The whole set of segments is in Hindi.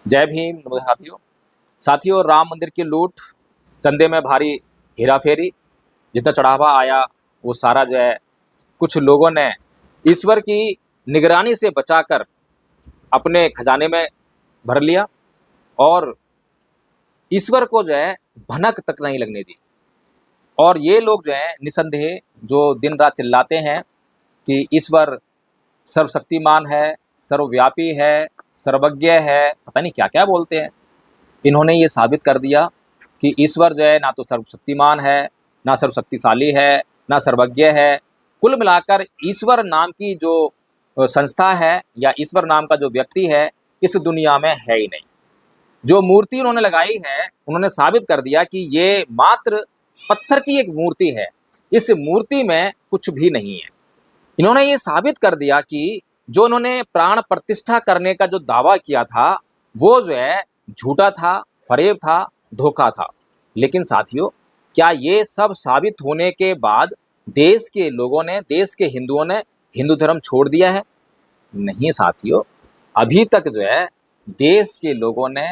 जय भीम। नमस्कार साथियों। साथियों, राम मंदिर की लूट, चंदे में भारी हेरा फेरी, जितना चढ़ावा आया वो सारा जो है कुछ लोगों ने ईश्वर की निगरानी से बचाकर अपने खजाने में भर लिया और ईश्वर को जो है भनक तक नहीं लगने दी। और ये लोग जो है निसंदेह जो दिन रात चिल्लाते हैं कि ईश्वर सर्वशक्तिमान है, सर्वव्यापी है, सर्वज्ञ है, पता नहीं क्या क्या बोलते हैं। इन्होंने ये साबित कर दिया कि ईश्वर जो है ना तो सर्वशक्तिमान है, ना सर्वशक्तिशाली है, ना सर्वज्ञ है। कुल मिलाकर ईश्वर नाम की जो संस्था है या ईश्वर नाम का जो व्यक्ति है इस दुनिया में है ही नहीं। जो मूर्ति उन्होंने लगाई है उन्होंने साबित कर दिया कि ये मात्र पत्थर की एक मूर्ति है, इस मूर्ति में कुछ भी नहीं है। इन्होंने ये साबित कर दिया कि जो उन्होंने प्राण प्रतिष्ठा करने का जो दावा किया था वो जो है झूठा था, फरेब था, धोखा था। लेकिन साथियों, क्या ये सब साबित होने के बाद देश के लोगों ने, देश के हिंदुओं ने हिंदू धर्म छोड़ दिया है? नहीं साथियों, अभी तक जो है देश के लोगों ने,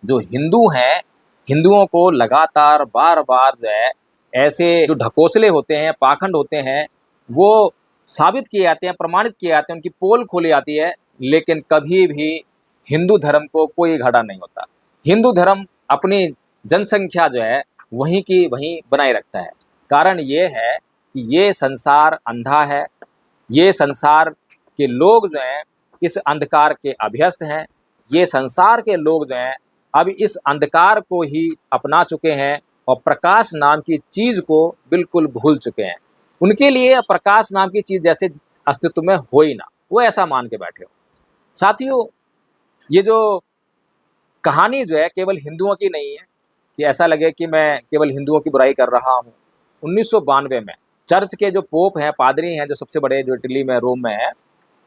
जो हिंदू हैं, हिंदुओं को लगातार बार बार जो है ऐसे जो ढकोसले होते हैं, पाखंड होते हैं, वो साबित किए जाते हैं, प्रमाणित किए जाते हैं, उनकी पोल खोली जाती है, लेकिन कभी भी हिंदू धर्म को कोई घाटा नहीं होता। हिंदू धर्म अपनी जनसंख्या जो है वहीं की वहीं बनाए रखता है। कारण ये है कि ये संसार अंधा है, ये संसार के लोग जो हैं इस अंधकार के अभ्यस्त हैं। ये संसार के लोग जो हैं अब इस अंधकार को ही अपना चुके हैं और प्रकाश नाम की चीज़ को बिल्कुल भूल चुके हैं। उनके लिए प्रकाश नाम की चीज़ जैसे अस्तित्व में हो ही ना, वो ऐसा मान के बैठे हो। साथियों, ये जो कहानी जो है केवल हिंदुओं की नहीं है कि ऐसा लगे कि मैं केवल हिंदुओं की बुराई कर रहा हूँ। 1992 में चर्च के जो पोप हैं, पादरी हैं, जो सबसे बड़े, जो इटली में, रोम में है,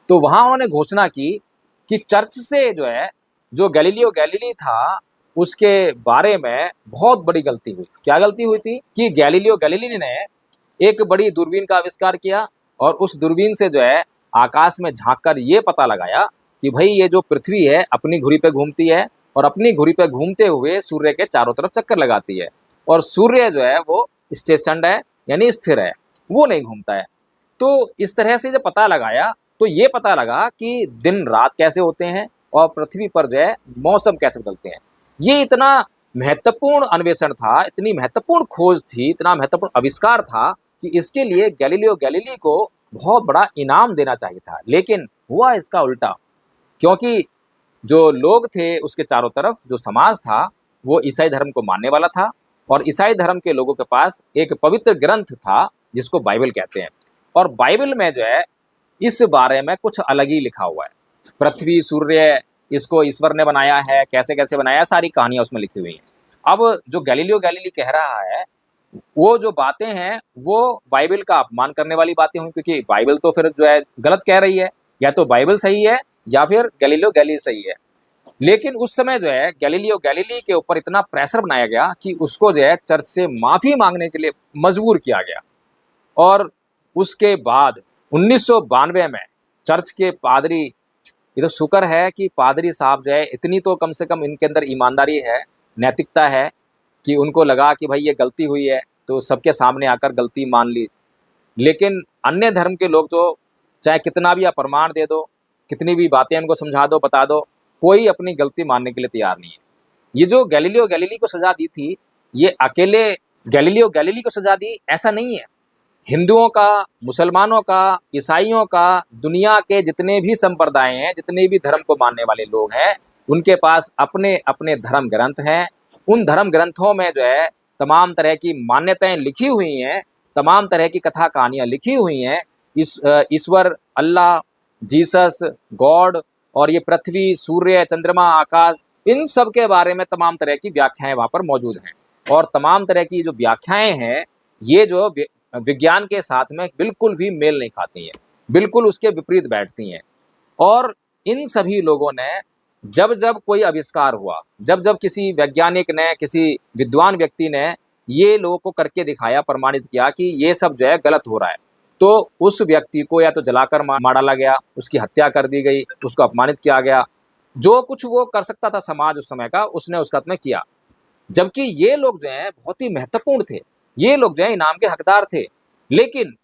तो वहाँ उन्होंने घोषणा की कि चर्च से जो है जो गैलीलियो गैलीली था उसके बारे में बहुत बड़ी गलती हुई। क्या गलती हुई थी कि गैलीलियो गैलीली ने एक बड़ी दूरबीन का आविष्कार किया और उस दूरबीन से जो है आकाश में झांककर ये पता लगाया कि भाई ये जो पृथ्वी है अपनी धुरी पे घूमती है और अपनी धुरी पे घूमते हुए सूर्य के चारों तरफ चक्कर लगाती है, और सूर्य जो है वो स्टेशनड है, यानी स्थिर है, वो नहीं घूमता है। तो इस तरह से जब पता लगाया तो ये पता लगा कि दिन रात कैसे होते हैं और पृथ्वी पर जो है मौसम कैसे बदलते हैं। ये इतना महत्वपूर्ण अन्वेषण था, इतनी महत्वपूर्ण खोज थी, इतना महत्वपूर्ण आविष्कार था कि इसके लिए गैलीलियो गैलीली को बहुत बड़ा इनाम देना चाहिए था। लेकिन हुआ इसका उल्टा, क्योंकि जो लोग थे उसके चारों तरफ जो समाज था वो ईसाई धर्म को मानने वाला था और ईसाई धर्म के लोगों के पास एक पवित्र ग्रंथ था जिसको बाइबल कहते हैं। और बाइबल में जो है इस बारे में कुछ अलग ही लिखा हुआ है। पृथ्वी, सूर्य, इसको ईश्वर ने बनाया है, कैसे कैसे बनाया, सारी कहानियां उसमें लिखी हुई हैं। अब जो गैलीलियो गैलीली कह रहा है वो जो बातें हैं वो बाइबल का अपमान करने वाली बातें हुई, क्योंकि बाइबल तो फिर जो है गलत कह रही है। या तो बाइबल सही है या फिर गैलीलियो गैलीली सही है। लेकिन उस समय जो है गैलीलियो गैलीली के ऊपर इतना प्रेशर बनाया गया कि उसको जो है चर्च से माफ़ी मांगने के लिए मजबूर किया गया। और उसके बाद 1992 में चर्च के पादरी, ये तो शुक्र है कि पादरी साहब जो है इतनी तो कम से कम इनके अंदर ईमानदारी है, नैतिकता है कि उनको लगा कि भाई ये गलती हुई है तो सबके सामने आकर गलती मान ली। लेकिन अन्य धर्म के लोग तो चाहे कितना भी आप प्रमाण दे दो, कितनी भी बातें उनको समझा दो, बता दो, कोई अपनी गलती मानने के लिए तैयार नहीं है। ये जो गैलीलियो गैलीली को सजा दी थी, ये अकेले गैलीलियो गैलीली को सजा दी ऐसा नहीं है। हिंदुओं का, मुसलमानों का, ईसाइयों का, दुनिया के जितने भी संप्रदाय हैं, जितने भी धर्म को मानने वाले लोग हैं, उनके पास अपने अपने धर्म ग्रंथ हैं। उन धर्म ग्रंथों में जो है तमाम तरह की मान्यताएं लिखी हुई हैं, तमाम तरह की कथा कहानियाँ लिखी हुई हैं। ईश्वर, अल्लाह, जीसस, गॉड और ये पृथ्वी, सूर्य, चंद्रमा, आकाश, इन सब के बारे में तमाम तरह की व्याख्याएं वहाँ पर मौजूद हैं। और तमाम तरह की जो व्याख्याएं हैं ये जो विज्ञान के साथ में बिल्कुल भी मेल नहीं खाती हैं, बिल्कुल उसके विपरीत बैठती हैं। और इन सभी लोगों ने जब जब कोई आविष्कार हुआ, जब जब किसी वैज्ञानिक ने, किसी विद्वान व्यक्ति ने ये लोगों को करके दिखाया, प्रमाणित किया कि ये सब जो है गलत हो रहा है, तो उस व्यक्ति को या तो जलाकर मार डाला गया, उसकी हत्या कर दी गई, उसको अपमानित किया गया। जो कुछ वो कर सकता था समाज उस समय का, उसने उसका में किया। जबकि ये लोग जो हैं बहुत ही महत्वपूर्ण थे, ये लोग जो है इनाम के हकदार थे। लेकिन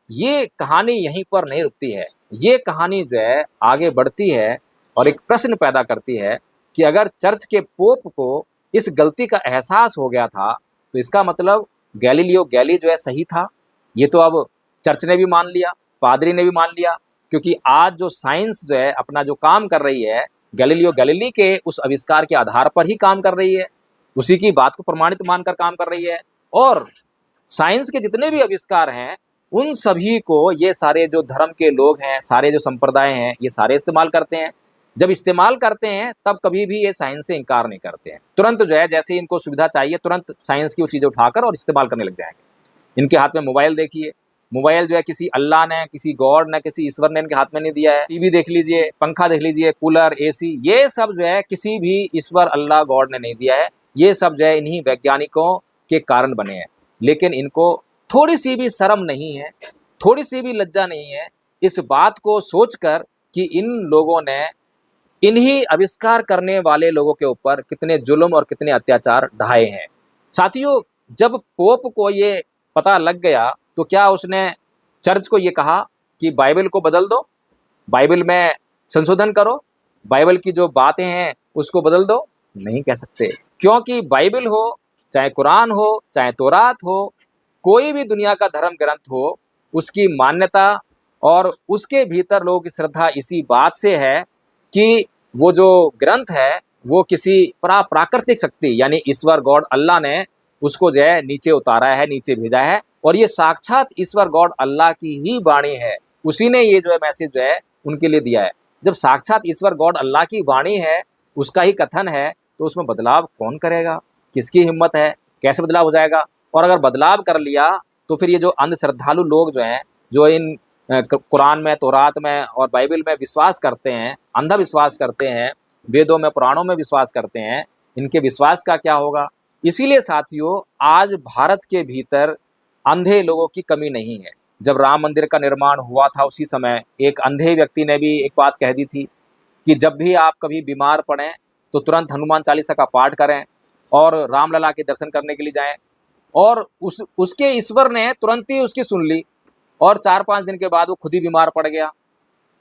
ये कहानी यहीं पर नहीं रुकती है, ये कहानी जो है आगे बढ़ती है और एक प्रश्न पैदा करती है कि अगर चर्च के पोप को इस गलती का एहसास हो गया था, तो इसका मतलब गैलीलियो गैली जो है सही था। ये तो अब चर्च ने भी मान लिया, पादरी ने भी मान लिया, क्योंकि आज जो साइंस जो है अपना जो काम कर रही है, गैलीलियो गैलीली के उस आविष्कार के आधार पर ही काम कर रही है, उसी की बात को प्रमाणित मानकर काम कर रही है। और साइंस के जितने भी आविष्कार हैं, उन सभी को ये सारे जो धर्म के लोग हैं, सारे जो संप्रदाय हैं, ये सारे इस्तेमाल करते हैं। जब इस्तेमाल करते हैं तब कभी भी ये साइंस से इनकार नहीं करते हैं। तुरंत जो है जैसे इनको सुविधा चाहिए, तुरंत साइंस की वो चीज़ें उठाकर और इस्तेमाल करने लग जाएंगे। इनके हाथ में मोबाइल देखिए, मोबाइल जो है किसी अल्लाह ने, किसी गॉड ने, किसी ईश्वर ने इनके हाथ में नहीं दिया है। टीवी देख लीजिए, पंखा देख लीजिए, कूलर, एसी, ये सब जो है किसी भी ईश्वर, अल्लाह, गॉड ने नहीं दिया है। ये सब जो है इन्हीं वैज्ञानिकों के कारण बने हैं। लेकिन इनको थोड़ी सी भी शर्म नहीं है, थोड़ी सी भी लज्जा नहीं है इस बात को सोचकर कि इन लोगों ने इन्हीं आविष्कार करने वाले लोगों के ऊपर कितने जुल्म और कितने अत्याचार ढाए हैं। साथियों, जब पोप को ये पता लग गया तो क्या उसने चर्च को ये कहा कि बाइबल को बदल दो, बाइबल में संशोधन करो, बाइबल की जो बातें हैं उसको बदल दो? नहीं कह सकते, क्योंकि बाइबल हो, चाहे कुरान हो, चाहे तौरात हो, कोई भी दुनिया का धर्म ग्रंथ हो, उसकी मान्यता और उसके भीतर लोगों की श्रद्धा इसी बात से है कि वो जो ग्रंथ है वो किसी प्राकृतिक शक्ति यानी ईश्वर, गॉड, अल्लाह ने उसको जो है नीचे उतारा है, नीचे भेजा है, और ये साक्षात ईश्वर, गॉड, अल्लाह की ही वाणी है। उसी ने ये जो है मैसेज जो है उनके लिए दिया है। जब साक्षात ईश्वर, गॉड, अल्लाह की वाणी है, उसका ही कथन है, तो उसमें बदलाव कौन करेगा? किसकी हिम्मत है? कैसे बदलाव हो जाएगा? और अगर बदलाव कर लिया तो फिर ये जो अंधश्रद्धालु लोग जो हैं, जो इन कुरान में, तौरात में और बाइबल में विश्वास करते हैं, अंधविश्वास करते हैं, वेदों में, पुराणों में विश्वास करते हैं, इनके विश्वास का क्या होगा? इसीलिए साथियों, आज भारत के भीतर अंधे लोगों की कमी नहीं है। जब राम मंदिर का निर्माण हुआ था उसी समय एक अंधे व्यक्ति ने भी एक बात कह दी थी कि जब भी आप कभी बीमार पड़ें तो तुरंत हनुमान चालीसा का पाठ करें और रामलला के दर्शन करने के लिए जाएं। और उसके ईश्वर ने तुरंत ही उसकी सुन ली और 4-5 दिन के बाद वो खुद ही बीमार पड़ गया।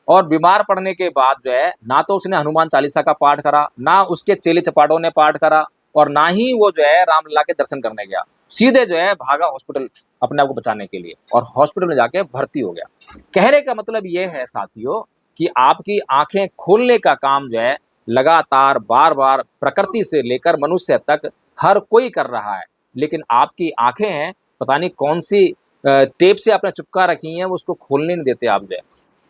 और बीमार पड़ने के बाद जो है ना तो उसने हनुमान चालीसा का पाठ करा, ना उसके चेले चपाटों ने पाठ करा, और ना ही वो जो है रामलला के दर्शन करने गया। सीधे जो है भागा हॉस्पिटल अपने आप को बचाने के लिए, और हॉस्पिटल में जाके भर्ती हो गया। कहने का मतलब ये है साथियों कि आपकी आंखें खोलने का काम जो है लगातार बार बार प्रकृति से लेकर मनुष्य तक हर कोई कर रहा है। लेकिन आपकी आंखें हैं, पता नहीं कौन सी टेप से आपने चिपका रखी हैं, वो उसको खोलने नहीं देते। आप जो है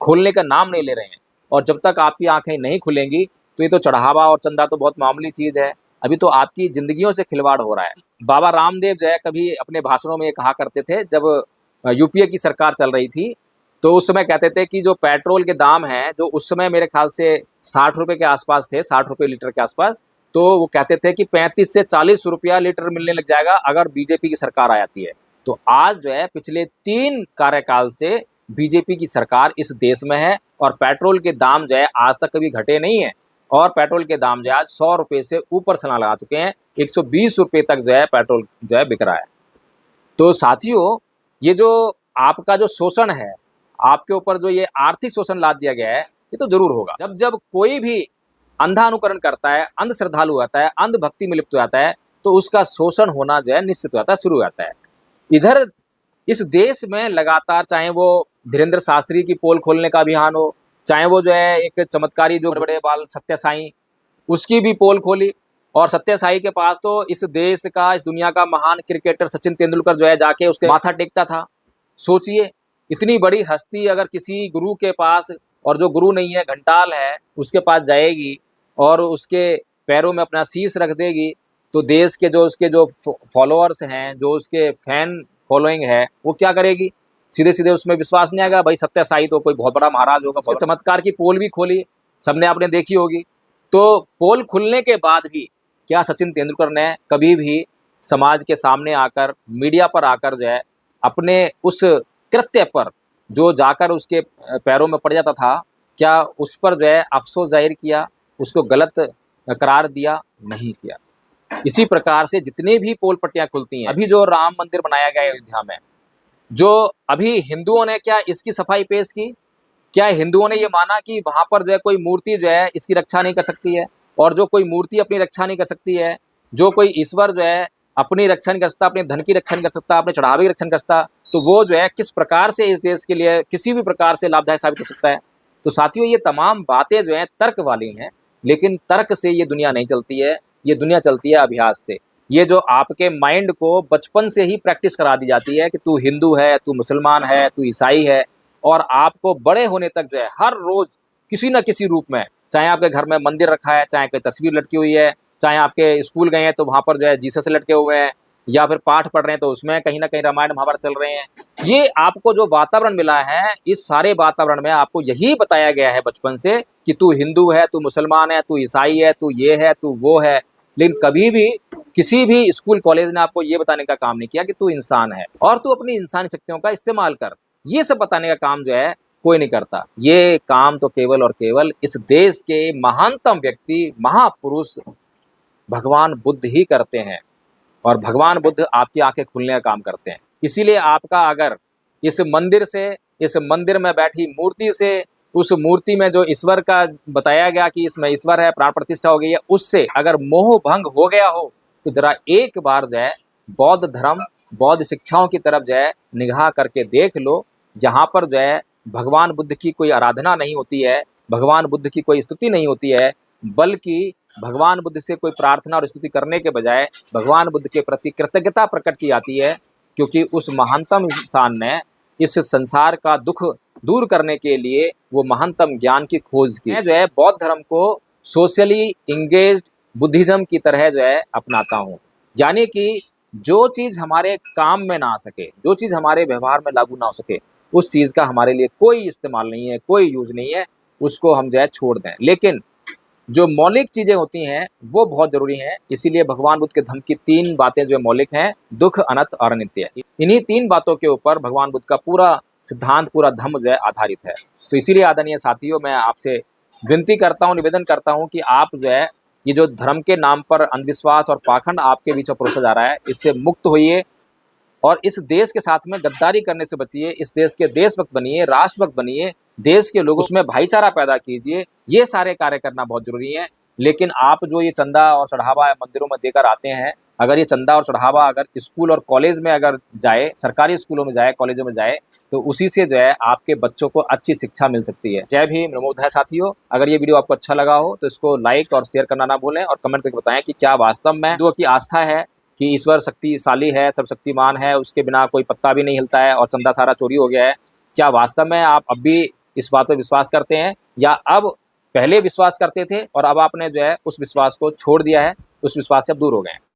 खोलने का नाम नहीं ले रहे हैं। और जब तक आपकी आंखें नहीं खुलेंगी तो ये तो चढ़ावा और चंदा तो बहुत मामूली चीज़ है, अभी तो आपकी जिंदगियों से खिलवाड़ हो रहा है। बाबा रामदेव जो है कभी अपने भाषणों में ये कहा करते थे, जब यूपीए की सरकार चल रही थी तो उस समय कहते थे कि जो पेट्रोल के दाम हैं, जो उस समय मेरे ख्याल से 60 रुपये के आसपास थे, 60 रुपये लीटर के आसपास, तो वो कहते थे कि 35 से 40 रुपया लीटर मिलने लग जाएगा अगर बीजेपी की सरकार आ जाती है। तो आज जो है पिछले 3 कार्यकाल से बीजेपी की सरकार इस देश में है और पेट्रोल के दाम जो है आज तक कभी घटे नहीं है, और पेट्रोल के दाम जो है आज 100 रुपये से ऊपर छलांग लगा चुके हैं। 120 रुपये तक जो है पेट्रोल जो है बिक रहा है। तो साथियों, ये जो आपका जो शोषण है, आपके ऊपर जो ये आर्थिक शोषण लाद दिया गया है, ये तो जरूर होगा। जब जब कोई भी अंधा अनुकरण करता है, अंध श्रद्धालु आता है, अंध भक्ति में लिप्त हो जाता है, तो उसका शोषण होना जो है निश्चित हो जाता है, शुरू हो जाता है। इधर इस देश में लगातार, चाहे वो धीरेन्द्र शास्त्री की पोल खोलने का अभियान हो, चाहे वो जो है एक चमत्कारी जो बड़े बाल सत्य साई, उसकी भी पोल खोली, और सत्य साई के पास तो इस देश का, इस दुनिया का महान क्रिकेटर सचिन तेंदुलकर जो है जाके उसके माथा टेकता था। सोचिए, इतनी बड़ी हस्ती अगर किसी गुरु के पास, और जो गुरु नहीं है, घंटाल है, उसके पास जाएगी और उसके पैरों में अपना शीश रख देगी, तो देश के जो उसके जो फॉलोअर्स हैं, जो उसके फैन फॉलोइंग है, वो क्या करेगी? सीधे सीधे उसमें विश्वास नहीं आएगा, भाई सत्य साई तो कोई बहुत बड़ा महाराज होगा। चमत्कार की पोल भी खोली, सबने आपने देखी होगी। तो पोल खुलने के बाद भी क्या सचिन तेंदुलकर ने कभी भी समाज के सामने आकर, मीडिया पर आकर जो है अपने उस कृत्य पर, जो जाकर उसके पैरों में पड़ जाता था, क्या उस पर जो है अफसोस जाहिर किया? उसको गलत करार दिया, नहीं किया। इसी प्रकार से जितने भी पोल पट्टियां खुलती हैं, अभी जो राम मंदिर बनाया गया है अयोध्या में, जो अभी हिंदुओं ने क्या इसकी सफाई पेश की? क्या हिंदुओं ने ये माना कि वहां पर जो है कोई मूर्ति जो है इसकी रक्षा नहीं कर सकती है? और जो कोई मूर्ति अपनी रक्षा नहीं कर सकती है, जो कोई ईश्वर जो है अपनी रक्षा नहीं कर सकता, अपने धन की रक्षा नहीं कर सकता, अपने चढ़ावे की रक्षा नहीं कर सकता, तो वो जो है किस प्रकार से इस देश के लिए किसी भी प्रकार से लाभदायक साबित हो सकता है? तो साथियों, ये तमाम बातें जो हैं तर्क वाली हैं, लेकिन तर्क से ये दुनिया नहीं चलती है, ये दुनिया चलती है अभ्यास से। ये जो आपके माइंड को बचपन से ही प्रैक्टिस करा दी जाती है कि तू हिंदू है, तू मुसलमान है, तू ईसाई है, और आपको बड़े होने तक जो है हर रोज किसी न किसी रूप में, चाहे आपके घर में मंदिर रखा है, चाहे कोई तस्वीर लटकी हुई है, चाहे आपके स्कूल गए हैं तो वहां पर जो है जीसस लटके हुए हैं, या फिर पाठ पढ़ रहे हैं तो उसमें कहीं ना कहीं रामायण महाभारत चल रहे हैं। ये आपको जो वातावरण मिला है, इस सारे वातावरण में आपको यही बताया गया है बचपन से कि तू हिंदू है, तू मुसलमान है, तू ईसाई है, तू ये है, तू वो है। लेकिन कभी भी किसी भी स्कूल कॉलेज ने आपको ये बताने का काम नहीं किया कि तू इंसान है और तू अपनी इंसानी शक्तियों का इस्तेमाल कर। ये सब बताने का काम जो है कोई नहीं करता। ये काम तो केवल और केवल इस देश के महानतम व्यक्ति, महापुरुष भगवान बुद्ध ही करते हैं, और भगवान बुद्ध आपकी आंखें खुलने का काम करते हैं। इसीलिए आपका अगर इस मंदिर से, इस मंदिर में बैठी मूर्ति से, उस मूर्ति में जो ईश्वर का बताया गया कि इसमें ईश्वर है, प्राण प्रतिष्ठा हो गई है, उससे अगर मोह भंग हो गया हो तो जरा एक बार जो है बौद्ध धर्म, बौद्ध शिक्षाओं की तरफ जो है निगाह करके देख लो, जहाँ पर जो है भगवान बुद्ध की कोई आराधना नहीं होती है, भगवान बुद्ध की कोई स्तुति नहीं होती है, बल्कि भगवान बुद्ध से कोई प्रार्थना और स्तुति करने के बजाय भगवान बुद्ध के प्रति कृतज्ञता प्रकट की जाती है, क्योंकि उस महानतम इंसान ने इस संसार का दुख दूर करने के लिए वो महानतम ज्ञान की खोज की। मैं जो है बौद्ध धर्म को सोशली इंगेज्ड बुद्धिज्म की तरह जो है अपनाता हूँ, यानी कि जो चीज़ हमारे काम में ना आ सके, जो चीज़ हमारे व्यवहार में लागू ना हो सके, उस चीज़ का हमारे लिए कोई इस्तेमाल नहीं है, कोई यूज नहीं है, उसको हम जो है छोड़ दें। लेकिन जो मौलिक चीज़ें होती हैं वो बहुत ज़रूरी हैं। इसीलिए भगवान बुद्ध के धर्म की 3 बातें जो मौलिक हैं, दुख, अनंत और अनित्य। इन्हीं 3 बातों के ऊपर भगवान बुद्ध का पूरा सिद्धांत, पूरा धर्म जो है आधारित है। तो इसीलिए आदरणीय साथियों, मैं आपसे विनती करता हूँ, निवेदन करता हूँ कि आप जो है ये जो धर्म के नाम पर अंधविश्वास और पाखंड आपके बीच में परोसा जा रहा है, इससे मुक्त होइए और इस देश के साथ में गद्दारी करने से बचिए। इस देश के देशभक्त बनिए, राष्ट्रभक्त बनिए, देश के लोग उसमें भाईचारा पैदा कीजिए। ये सारे कार्य करना बहुत जरूरी है। लेकिन आप जो ये चंदा और चढ़ावा मंदिरों में देकर आते हैं, अगर ये चंदा और चढ़ावा अगर स्कूल और कॉलेज में अगर जाए, सरकारी स्कूलों में जाए, कॉलेजों में जाए, तो उसी से जो है आपके बच्चों को अच्छी शिक्षा मिल सकती है। जय भीम, नमो बुद्धाय साथियों। अगर ये वीडियो आपको अच्छा लगा हो तो इसको लाइक और शेयर करना ना भूलें, और कमेंट करके बताएं कि क्या वास्तव में हिंदुओं की आस्था है कि ईश्वर शक्तिशाली है, सर्वशक्तिमान है, उसके बिना कोई पत्ता भी नहीं हिलता है और चंदा सारा चोरी हो गया है। क्या वास्तव में आप अब भी इस बात पर विश्वास करते हैं, या अब पहले विश्वास करते थे और अब आपने जो है उस विश्वास को छोड़ दिया है, उस विश्वास से अब दूर हो गए हैं?